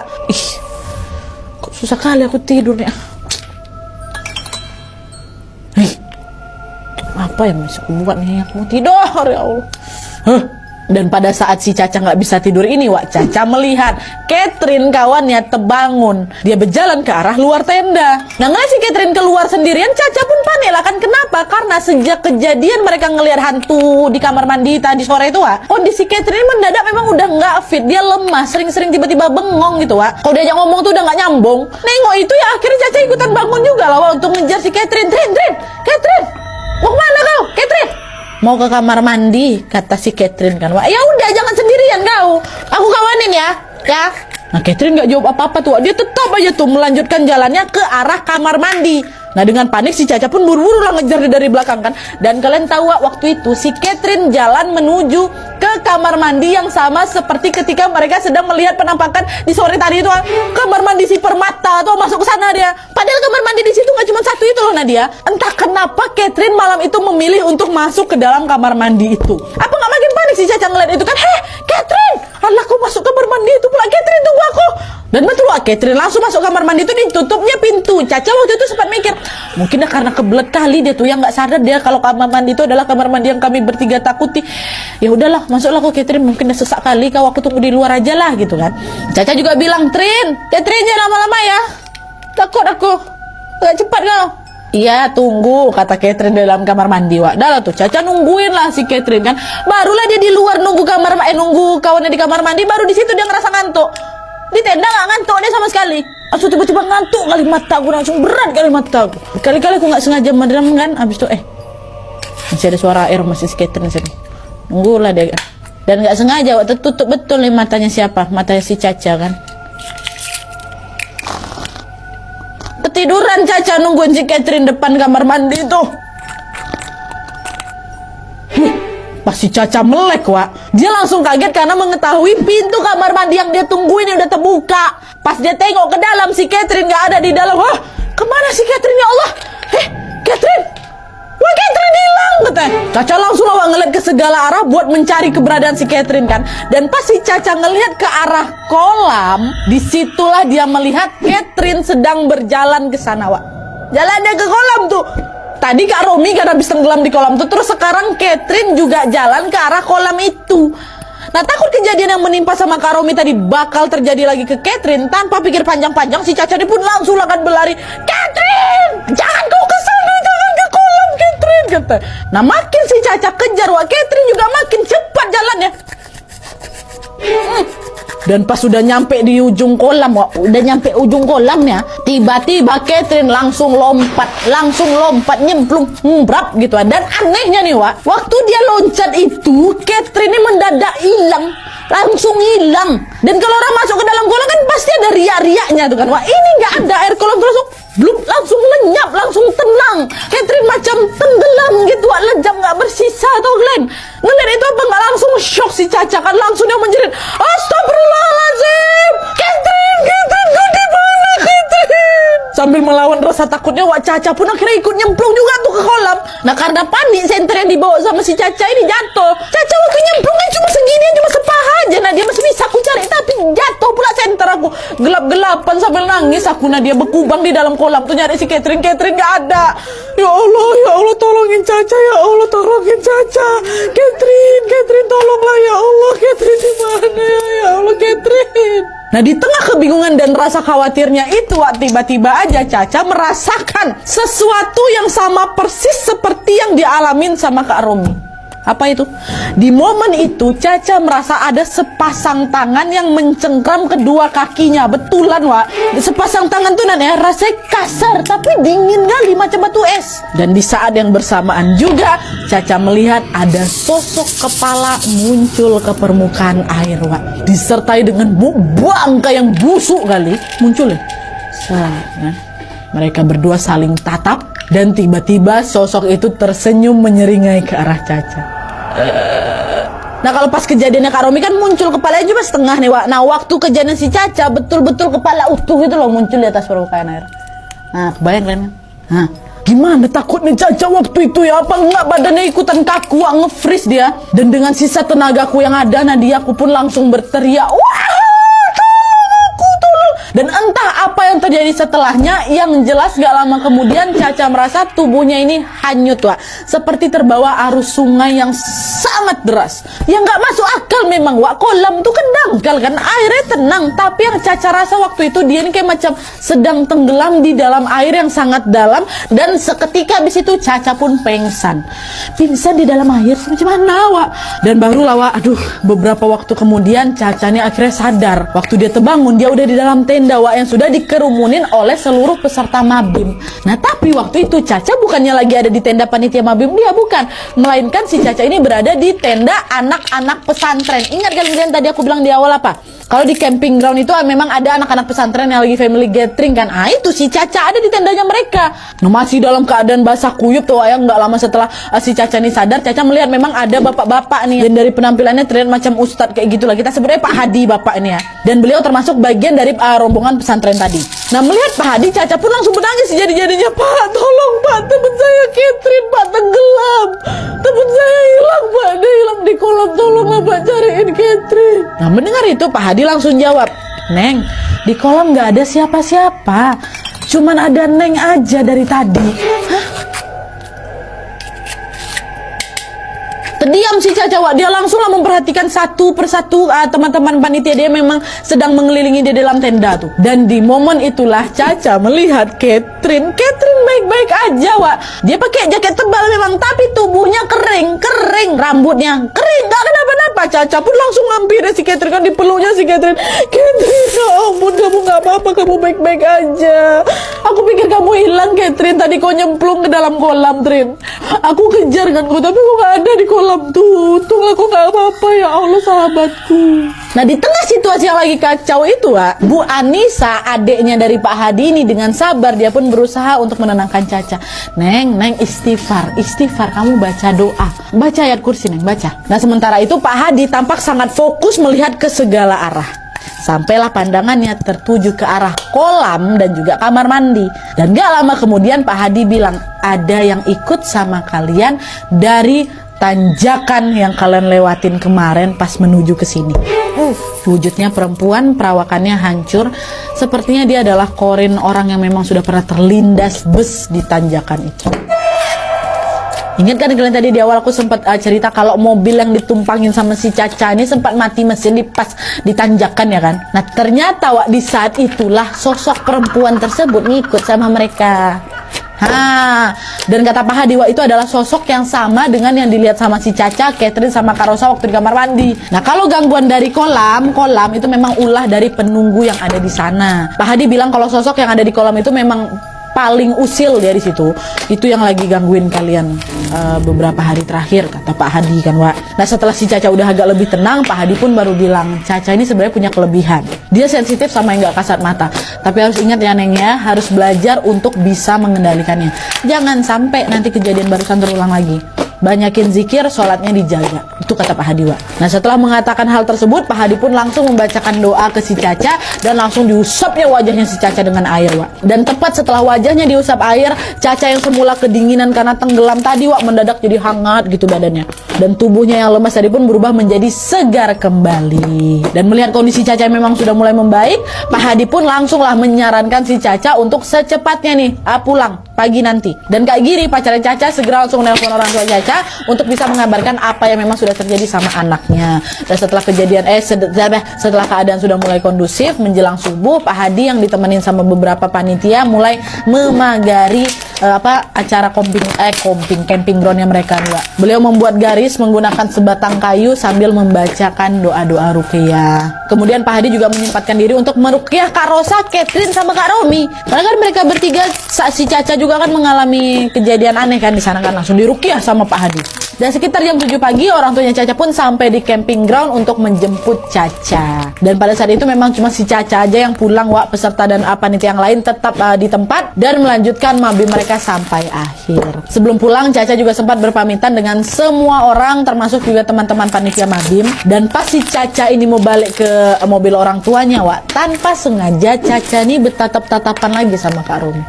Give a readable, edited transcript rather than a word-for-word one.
Ih, kok susah kali aku tidur nih. Apa yang bisa aku buat nih? Aku mau tidur, ya Allah. Dan pada saat si Caca nggak bisa tidur ini, Caca melihat Catherine kawannya terbangun. Dia berjalan ke arah luar tenda. Nah, ngeliat si Catherine keluar sendirian, Caca pun panik lah kan. Kenapa? Karena sejak kejadian mereka ngelihat hantu di kamar mandi tadi sore itu, kondisi Catherine mendadak memang udah nggak fit. Dia lemah, sering-sering tiba-tiba bengong gitu, Kalau diajak ngomong tuh udah nggak nyambung. Nengok itu ya, akhirnya Caca ikutan bangun juga lah, untuk ngejar si Catherine. Catherine, mau kemana kau, Catherine? Mau ke kamar mandi, kata si Catherine kan. Ya udah, jangan sendirian kau. Aku kawanin ya. Nah, Catherine nggak jawab apa-apa tuh. Dia tetap aja tuh melanjutkan jalannya ke arah kamar mandi. Nah, dengan panik si Caca pun buru-buru lah ngejar dari belakang kan. Dan kalian tahu waktu itu si Catherine jalan menuju ke kamar mandi yang sama seperti ketika mereka sedang melihat penampakan di sore tadi itu. Kamar mandi si Permata tuh, masuk ke sana dia. Padahal kamar mandi di situ nggak cuma satu itu loh, Nadia. Entah kenapa Catherine malam itu memilih untuk masuk ke dalam kamar mandi itu. Apa nggak makin panik si Caca ngeliat itu kan? Catherine, alah, aku masuk kamar mandi itu pula. Catherine, tunggu aku. Dan betul, Catherine langsung masuk kamar mandi itu, ditutupnya pintu. Caca waktu itu sempat mikir, mungkin dah karena kebelet kali dia tuh yang nggak sadar dia kalau kamar mandi itu adalah kamar mandi yang kami bertiga takuti. Ya udahlah, masuklah aku, Catherine, mungkin dah sesak kali kau, aku tunggu di luar aja lah gitu kan. Caca juga bilang, Catherine jangan lama-lama ya, takut aku, agak cepat kau. Iya, tunggu, kata Catherine dalam kamar mandi. Dah lah tuh, Caca nungguin lah si Catherine kan. Barulah dia di luar nunggu kawannya di kamar mandi. Baru di situ dia ngerasa ngantuk. Di tenda nggak ngantuk dia sama sekali. Langsung tiba-tiba ngantuk kali mata aku, langsung berat kali mata aku. Kali-kali aku nggak sengaja merem kan. Abis itu masih ada suara air masih si Catherine sini. Nunggulah dia kan. Dan nggak sengaja waktu tutup betul nih matanya siapa? Matanya si Caca kan. Ketiduran Caca nungguin si Catherine depan kamar mandi tuh. Pas si Caca melek, dia langsung kaget karena mengetahui pintu kamar mandi yang dia tungguin udah terbuka. Pas dia tengok ke dalam, si Catherine gak ada di dalam. Kemana si Catherine, ya Allah? Catherine! Catherine hilang, katanya. Caca langsung ngeliat ke segala arah buat mencari keberadaan si Catherine kan. Dan pas si Caca ngelihat ke arah kolam, disitulah dia melihat Catherine sedang berjalan ke sana, Jalannya ke kolam tuh. Tadi Kak Romi kan habis tenggelam di kolam tuh. Terus sekarang Catherine juga jalan ke arah kolam itu. Nah, takut kejadian yang menimpa sama Kak Romi tadi bakal terjadi lagi ke Catherine. Tanpa pikir panjang-panjang, si Caca ini pun langsung akan berlari. Catherine! Jangan kau ke sana, jangan ke kolam, Catherine, kata. Nah, makin si Caca kejar, Catherine juga makin cepat jalannya. Dan pas sudah nyampe di ujung kolam, ujung kolamnya, tiba-tiba Catherine langsung lompat nyemplung, brap gitu. Dan anehnya nih, waktu dia loncat itu, Catherine ini mendadak langsung hilang. Dan kalau orang masuk ke dalam kolam kan pasti ada riak-riaknya tuh kan. Ini nggak ada, air kolam tuh langsung lenyap, langsung tenang. Catherine macam tenggelam gitu, lejam, nggak bersisa tuh, Glenn. Ngeliat itu apa nggak langsung shock si Caca kan, langsung dia menjerit, astagfirullahaladzim, Catherine, kau di mana, Catherine? Sambil melawan rasa takutnya, Caca pun akhirnya ikut nyemplung juga tuh ke kolam. Nah, karena panik, senter yang dibawa sama si Caca ini jatuh. Caca waktu nyemplung kan cuma segini, cuma sepaha aja. Nah, dia masih bisa aku cari, tapi jatuh pula senter aku. Gelap-gelapan sambil nangis aku. Nah, dia berkubang di dalam kolam tuh nyari si Catherine gak ada. Ya Allah, tolongin Caca, ya Allah, tolongin Caca. Catherine, tolonglah ya Allah. Catherine di mana ya Allah, Catherine. Nah, di tengah kebingungan dan rasa khawatirnya itu, tiba-tiba aja Caca merasakan sesuatu yang sama persis seperti yang dialamin sama Kak Romi. Apa itu? Di momen itu Caca merasa ada sepasang tangan yang mencengkram kedua kakinya. Betulan, sepasang tangan tuh rasanya kasar tapi dingin kali macam batu es. Dan di saat yang bersamaan juga Caca melihat ada sosok kepala muncul ke permukaan air, disertai dengan bangka yang busuk kali muncul. Mereka berdua saling tatap. Dan tiba-tiba sosok itu tersenyum menyeringai ke arah Caca. Nah, kalau pas kejadiannya Kak Romi kan muncul kepalanya cuma setengah nih, Nah, waktu kejadian si Caca betul-betul kepala utuh gitu loh muncul di atas permukaan air. Nah, kebayang kan? Nah, gimana takutnya Caca waktu itu ya? Apa enggak badannya ikutan kaku, nge-freeze dia. Dan dengan sisa tenagaku yang ada, Nadia, aku pun langsung berteriak, wah, tolong aku, terjadi setelahnya? Yang jelas gak lama kemudian Caca merasa tubuhnya ini hanyut, Wak. Seperti terbawa arus sungai yang sangat deras. Yang gak masuk akal memang, Wak. Kolam tuh kan dangkal kan, airnya tenang. Tapi yang Caca rasa waktu itu dia ini kayak macam sedang tenggelam di dalam air yang sangat dalam. Dan seketika habis itu Caca pun pingsan. Pingsan di dalam air, macam mana, Wak? Dan barulah, Wak, aduh, beberapa waktu kemudian Caca ini akhirnya sadar. Waktu dia terbangun, dia udah di dalam tenda, Wak, yang sudah dikerumunin oleh seluruh peserta mabim. Nah, tapi waktu itu Caca bukannya lagi ada di tenda panitia mabim, dia bukan. Melainkan si Caca ini berada di tenda anak-anak pesantren. Ingat kalian tadi aku bilang di awal apa? Kalau di camping ground itu memang ada anak-anak pesantren yang lagi family gathering kan. Ah, itu si Caca ada di tendanya mereka. Nah, masih dalam keadaan basah kuyup tuh, ya. Nggak lama setelah si Caca ini sadar, Caca melihat memang ada bapak-bapak nih. Dan dari penampilannya terlihat macam ustadz kayak gitulah. Kita sebutnya Pak Hadi bapak ini ya. Dan beliau termasuk bagian dari rombongan pesantren tadi. Nah, melihat Pak Hadi, Caca pun langsung menangis jadi-jadinya. Pak, tolong Pak, teman saya Catherine, Pak, tenggelam. Teman saya hilang, Pak, dia hilang di kolam. Tolong Pak cariin Catherine. Nah, mendengar itu Pak Hadi langsung jawab, Neng, di kolam nggak ada siapa-siapa, cuman ada Neng aja dari tadi. Hah? Terdiam si Caca, Wak. Dia langsunglah memperhatikan satu persatu teman-teman panitia dia memang sedang mengelilingi dia dalam tenda tuh. Dan di momen itulah Caca melihat Catherine. Catherine baik-baik aja, Wak. Dia pakai jaket tebal memang, tapi tubuhnya kering, rambutnya kering, gak kenapa-napa. Caca pun langsung ngambil si Catherine, kan dipeluknya si Catherine. Catherine, ya ampun, kamu gak apa-apa, kamu baik-baik aja. Aku pikir kamu hilang, Catherine. Tadi kau nyemplung ke dalam kolam, Trin. Aku kejar kan kau, tapi kau gak ada di kolam tuh. Untung aku gak apa-apa, ya Allah, sahabatku. Nah, di tengah situasi yang lagi kacau itu, Wak, Bu Anissa, adiknya dari Pak Hadi ini, dengan sabar dia pun berusaha untuk menenangkan Caca. Neng, istighfar, kamu baca doa, baca ayat kursi, Neng, baca. Nah, sementara itu Pak Hadi tampak sangat fokus melihat ke segala arah. Sampailah pandangannya tertuju ke arah kolam dan juga kamar mandi. Dan gak lama kemudian Pak Hadi bilang, ada yang ikut sama kalian dari tanjakan yang kalian lewatin kemarin pas menuju ke sini. Wujudnya perempuan, perawakannya hancur. Sepertinya dia adalah korin orang yang memang sudah pernah terlindas bus di tanjakan itu. Ingat kan kalian tadi di awal aku sempat cerita kalau mobil yang ditumpangin sama si Caca ini sempat mati mesin di pas ditanjakan ya kan. Nah, ternyata, Wak, di saat itulah sosok perempuan tersebut ngikut sama mereka. Dan kata Pak Hadi, Wak, itu adalah sosok yang sama dengan yang dilihat sama si Caca, Catherine sama Kak Rosa waktu di kamar mandi. Nah, kalau gangguan dari kolam itu memang ulah dari penunggu yang ada di sana. Pak Hadi bilang kalau sosok yang ada di kolam itu memang paling usil dari situ, itu yang lagi gangguin kalian beberapa hari terakhir, kata Pak Hadi kan, Wak. Nah, setelah si Caca udah agak lebih tenang, Pak Hadi pun baru bilang, Caca ini sebenarnya punya kelebihan. Dia sensitif sama yang gak kasat mata. Tapi harus ingat ya, Neng, ya, harus belajar untuk bisa mengendalikannya. Jangan sampai nanti kejadian barusan terulang lagi. Banyakin zikir, sholatnya dijaga. Itu kata Pak Hadi, Wak. Nah, setelah mengatakan hal tersebut, Pak Hadi pun langsung membacakan doa ke si Caca dan langsung diusapnya wajahnya si Caca dengan air, Wak. Dan tepat setelah wajahnya diusap air, Caca yang semula kedinginan karena tenggelam tadi, Wak, mendadak jadi hangat gitu badannya. Dan tubuhnya yang lemas tadi pun berubah menjadi segar kembali. Dan melihat kondisi Caca memang sudah mulai membaik, Pak Hadi pun langsunglah menyarankan si Caca untuk secepatnya nih pulang pagi nanti. Dan Kak Giri, pacarnya Caca, segera langsung nelpon orang tua Caca untuk bisa mengabarkan apa yang memang sudah terjadi sama anaknya. Dan setelah kejadian setelah keadaan sudah mulai kondusif menjelang subuh, Pak Hadi yang ditemenin sama beberapa panitia mulai memagari acara camping groundnya mereka nih, Wak. Beliau membuat garis menggunakan sebatang kayu sambil membacakan doa-doa ruqyah. Kemudian Pak Hadi juga menyempatkan diri untuk meruqyah Kak Rosa, Catherine sama Kak Romi. Karena kan mereka bertiga, si Caca juga kan mengalami kejadian aneh kan di sana kan, langsung diruqyah sama Pak Hadi. Dan sekitar jam 7 pagi orang tuanya Caca pun sampai di camping ground untuk menjemput Caca. Dan pada saat itu memang cuma si Caca aja yang pulang, Wak. Peserta dan panitia yang lain tetap di tempat dan melanjutkan mabim mereka sampai akhir. Sebelum pulang, Caca juga sempat berpamitan dengan semua orang, termasuk juga teman-teman panitia mabim. Dan pas si Caca ini mau balik ke mobil orang tuanya, Wak, tanpa sengaja Caca ini bertatap-tatapan lagi sama Kak Romi.